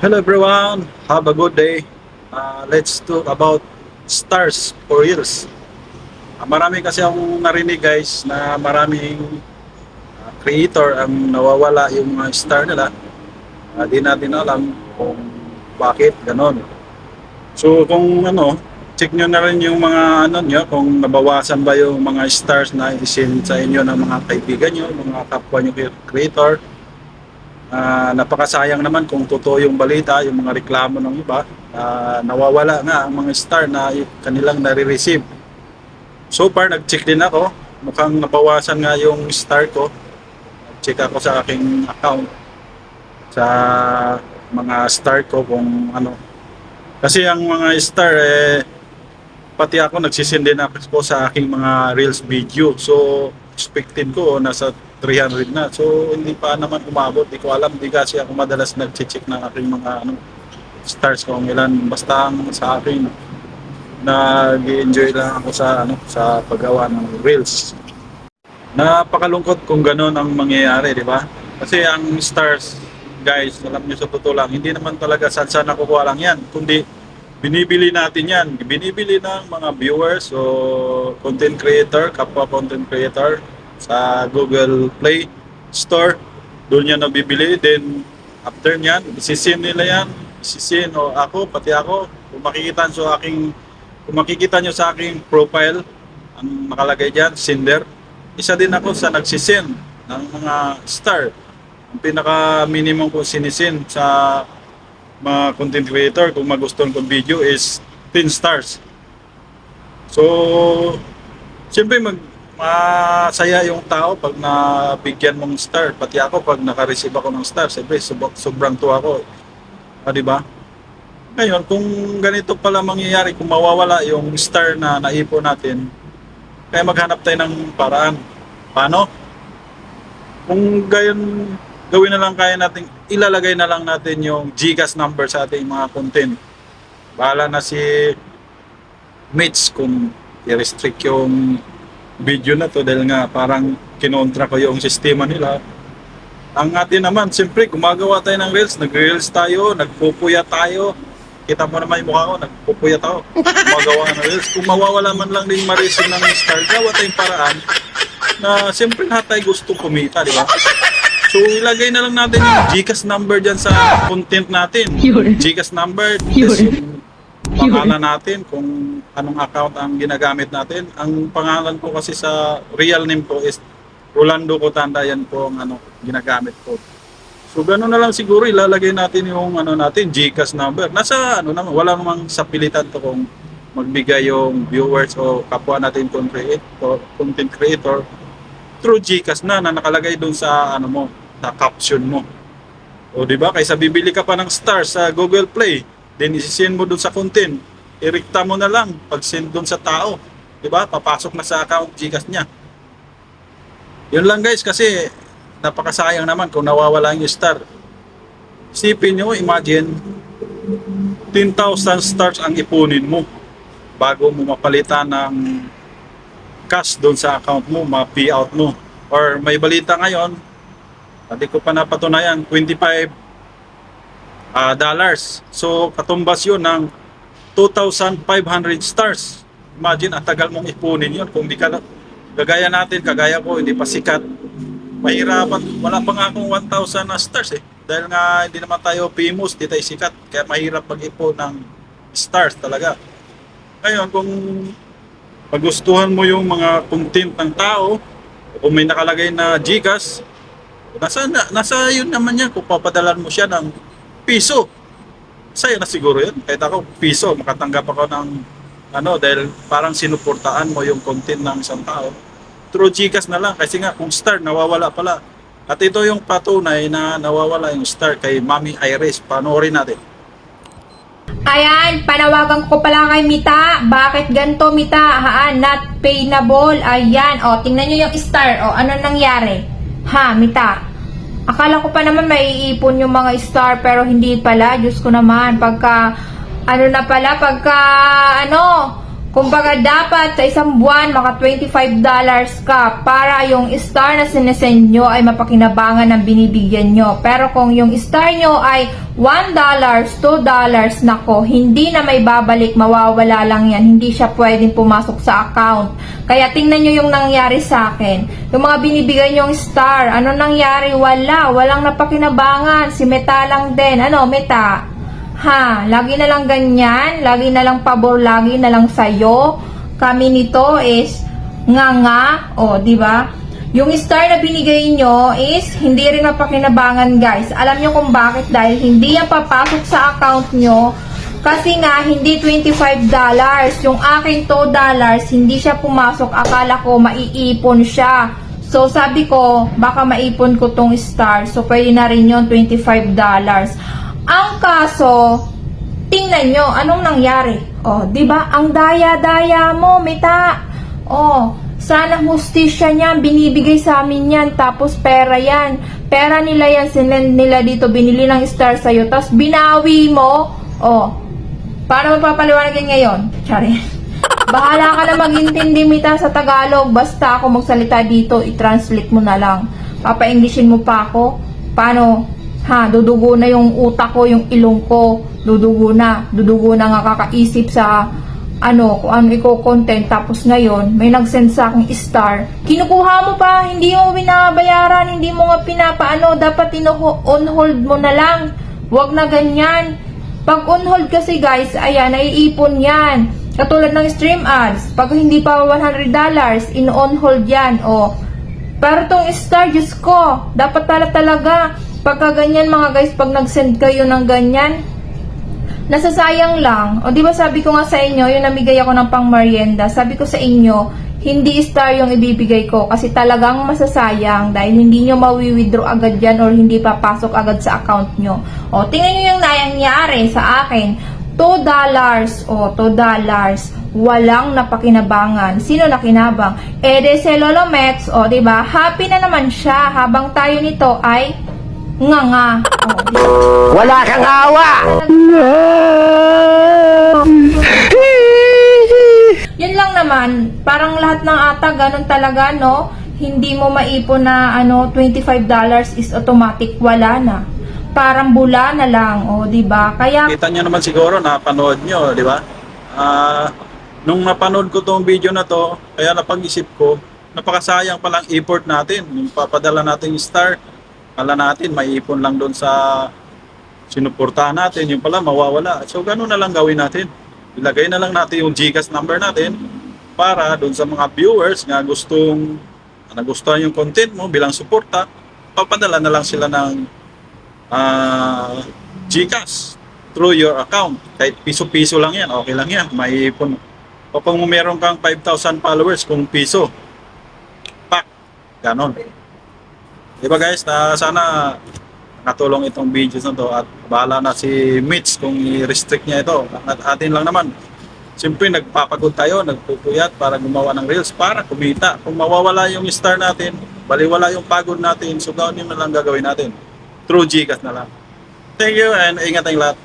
Hello everyone, have a good day. Let's talk about stars for reels. Marami kasi akong narinig guys na maraming creator ang nawawala yung mga star nila. Di natin alam kung bakit ganon. So kung check nyo na rin yung mga nyo, kung nabawasan ba yung mga stars na i-send sa inyo ng mga kaibigan nyo, mga kapwa nyo creator. Napakasayang naman kung totoo yung balita, yung mga reklamo ng iba, nawawala nga ang mga star na kanilang nare-receive. So far, nag-check din ako. Mukhang nabawasan nga yung star ko. Check ako sa aking account, sa mga star ko kung ano. Kasi ang mga star, pati ako nagsisend din ako sa aking mga reels video. So, expected ko nasa 300 na. So, hindi pa naman umabot. Di ko alam. Di kasi ako madalas nag-check ng aking mga stars kung ilan. Basta sa akin, nag-enjoy lang ako sa paggawa ng reels. Napakalungkot kung gano'n ang mangyayari, di ba? Kasi ang stars, guys, alam niyo sa totoo lang, hindi naman talaga saan nakukuha lang yan. Kundi, binibili natin yan. Binibili ng mga viewers o content creator, kapwa content creator, sa Google Play Store. Doon yan nabibili. Then, after nyan, isisin nila yan. Isisin o ako, pati ako. Kung makikita nyo sa aking profile, ang nakalagay dyan, sender. Isa din ako sa nagsisend ng mga star. Ang pinaka-minimum ko sinisin sa mga content creator kung magustuhan kong video is 10 stars. So, siyempre masaya yung tao pag nabigyan mong star. Pati ako pag naka-receive ako ng star, siyempre sobrang tuwa ko. Di ba? Ngayon, kung ganito pala mangyayari, kung mawawala yung star na naipon natin, kaya maghanap tayo ng paraan. Paano? Kung gawin na lang kaya natin, ilalagay na lang natin yung GCash number sa ating mga content. Bahala na si Mitch kung i-restrict yung video na to dahil nga parang kinontra ko yung sistema nila. Ang atin naman, siyempre, gumagawa tayo ng reels, nag-reels tayo, nagpupuya tayo. Kita mo naman yung mukha ko, nagpupuya tayo. Gumagawa ng reels. Kung mawawala man lang din ma-receive ng star, gawa tayong paraan na siyempre lahat tayo gustong kumita, di ba? So, ilagay na lang natin yung GCash number dyan sa content natin. GCash number, yung pangalan natin, kung anong account ang ginagamit natin. Ang pangalan ko kasi sa real name ko is Rolando Cotanda, yan po ang ginagamit ko. So, gano'n na lang siguro, ilalagay natin yung natin, GCash number. Nasa naman, wala namang sapilitan to kung magbigay yung viewers o kapwa natin content creator through GCash na nakalagay doon sa sa caption mo. O di ba? Kaysa bibili ka pa ng stars sa Google Play, then isi-send mo doon sa content. Irikta mo na lang pag-send doon sa tao. Di ba? Papasok na sa account GCash niya. Yun lang guys, kasi napakasayang naman kung nawawala yung star. Isipin nyo, imagine 10,000 stars ang ipunin mo bago mo mapalitan ng cash doon sa account mo, ma-payout mo. Or may balita ngayon, hindi ko pa napatunayan, $25. So, katumbas yun ng 2,500 stars. Imagine, ang tagal mong ipunin yun. Kung di ka, kagaya natin, kagaya ko, hindi pa sikat. Mahirapan, wala pa nga akong 1,000 na stars Dahil nga, hindi naman tayo famous, di tayo sikat. Kaya mahirap mag-ipon ng stars talaga. Ngayon, kung magustuhan mo yung mga content ng tao, kung may nakalagay na GCash, nasa yun naman yan kung papadalan mo siya ng piso. Sa'yo na siguro yun. Kahit ako, piso, makatanggap ako ng dahil parang sinuportaan mo yung content ng isang tao. Through GCash na lang, kasi nga kung star, nawawala pala. At ito yung patunay na nawawala yung star kay Mami Iris. Panoorin natin. Ayan, panawagan ko pala kay Mita. Bakit ganito, Mita? Not payable. Ayan, tingnan nyo yung star. Ano nangyari? Mita. Akala ko pa naman maiipon yung mga star, pero hindi pala. Diyos ko naman, pagka Kumbaga, dapat sa isang buwan, maka $25 ka para yung star na sinesend nyo ay mapakinabangan ng binibigyan nyo. Pero kung yung star nyo ay $1, $2, nako, hindi na may babalik, mawawala lang yan. Hindi siya pwedeng pumasok sa account. Kaya tingnan nyo yung nangyari sa akin. Yung mga binibigay nyong star, ano nangyari? Walang napakinabangan. Si Meta lang din. Ano, Meta? Ha, lagi na lang ganyan, lagi na lang pabor, lagi na lang sayo. Kami nito is nga, o, di ba? Yung star na binigay nyo is hindi rin mapakinabangan, guys. Alam nyo kung bakit? Dahil hindi yan papasok sa account nyo. Kasi nga, hindi $25. Yung aking $2, hindi siya pumasok. Akala ko maiipon siya. So, sabi ko, baka maipon ko tong star. So, pwede na rin yun, $25. Ang kaso, tingnan nyo, anong nangyari? Oh, di ba? Ang daya-daya mo, Meta. Oh, sana hustisya niyan, binibigay sa amin yan, tapos pera yan. Pera nila yan, sinend nila dito, binili ng star sa'yo, tapos binawi mo. Oh, paano mapapaliwanagin ngayon? Tsari. Bahala ka na mag-intindi, Meta, sa Tagalog. Basta ako magsalita dito, i-translate mo na lang. Papa-Englishin mo pa ako. Paano? Ha, dudugo na yung utak ko, yung ilong ko, dudugo na nga kakaisip sa kung ano i-content. Tapos ngayon, may nag-send sa aking star, kinukuha mo pa, hindi mo binabayaran, hindi mo nga dapat on hold mo na lang, wag na ganyan. Pag on hold kasi, guys, ayan, naiipon yan, katulad ng stream ads, pag hindi pa $100, in-on hold yan, pero tong star, Diyos ko, dapat talaga. Pagka ganyan, mga guys, pag nag-send kayo ng ganyan, nasasayang lang. O di ba sabi ko nga sa inyo, yung namigay ako ng pang-merienda, sabi ko sa inyo, hindi star yung ibibigay ko kasi talagang masasayang dahil hindi nyo mawi-withdraw agad yan or hindi papasok agad sa account nyo. O, tingnan nyo yung nangyari sa akin. $2, $2, walang napakinabangan. Sino nakinabang? De si Lolo Mets, o di ba? Happy na naman siya habang tayo nito ay nga. Wala kang awa! Yun lang naman, parang lahat ng ata ganun talaga, no? Hindi mo maipon na $25 is automatic, wala na. Parang bula na lang, di ba? Kaya Kita nyo naman siguro, napanood nyo, di ba? Nung napanood ko tong video na to, kaya napag-isip ko, napakasayang palang effort natin. Yung papadala natin yung star, kala natin maiipon lang doon sa sinuportahan natin, yung pala mawawala. So gano'n na lang gawin natin. Ilagay na lang natin yung GCash number natin para doon sa mga viewers nga nagustuhan yung content mo bilang suporta, papadala na lang sila ng GCash through your account. Kahit piso-piso lang yan, okay lang yan, maiipon. O kung meron kang 5,000 followers, kung piso, pak, ganon. Diba guys, sana nakatulong itong videos na to at bahala na si Mitch kung i-restrict niya ito. At atin lang naman, siyempre nagpapagod tayo, nagpupuyat para gumawa ng reels para kumita. Kung mawawala yung star natin, baliwala yung pagod natin, so gawin na lang gagawin natin. Through GCash na lang. Thank you and ingat tayong lahat.